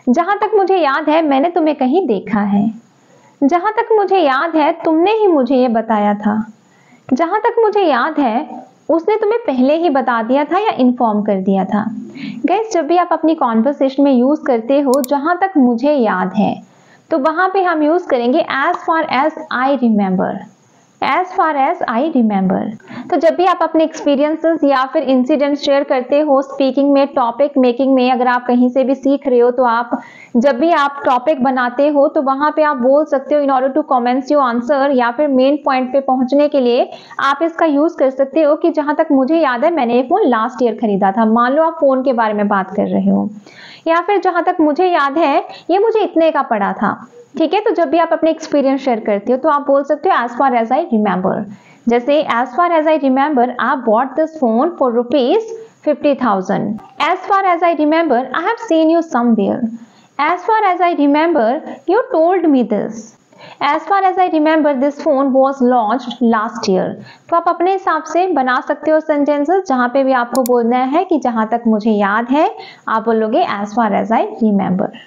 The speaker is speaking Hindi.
जहां तक मुझे याद है मैंने तुम्हें कहीं देखा है। जहां तक मुझे याद है तुमने ही मुझे ये बताया था। जहां तक मुझे याद है उसने तुम्हें पहले ही बता दिया था या इन्फॉर्म कर दिया था। गाइस, जब भी आप अपनी कॉन्वर्सेशन में यूज करते हो जहां तक मुझे याद है, तो वहां पे हम यूज करेंगे as far as I remember. As far as I remember. तो जब भी आप अपने एक्सपीरियंसेस या फिर इंसिडेंट शेयर करते हो स्पीकिंग में, टॉपिक मेकिंग में, अगर आप कहीं से भी सीख रहे हो तो आप जब भी आप टॉपिक बनाते हो तो वहां पे आप बोल सकते हो in order to comments your answer, या फिर मेन पॉइंट पे पहुंचने के लिए आप इसका यूज कर सकते हो कि जहां तक मुझे याद है मैंने ये फोन लास्ट ईयर खरीदा था। मान लो आप फोन के बारे में बात कर रहे हो, या फिर जहां तक मुझे याद है ये मुझे इतने का पड़ा था। ठीक है, तो जब भी आप अपने एक्सपीरियंस शेयर करते हो तो आप बोल सकते हो as far as I remember. जैसे as far as I remember I bought this phone for ₹50,000। As far as I remember I have seen you somewhere. As far as I remember you told me this. As far as I remember this phone was launched last year. तो आप अपने हिसाब से बना सकते हो सेंटेंसेस जहां पे भी आपको बोलना है कि जहां तक मुझे याद है, आप बोलोगे as far as I remember.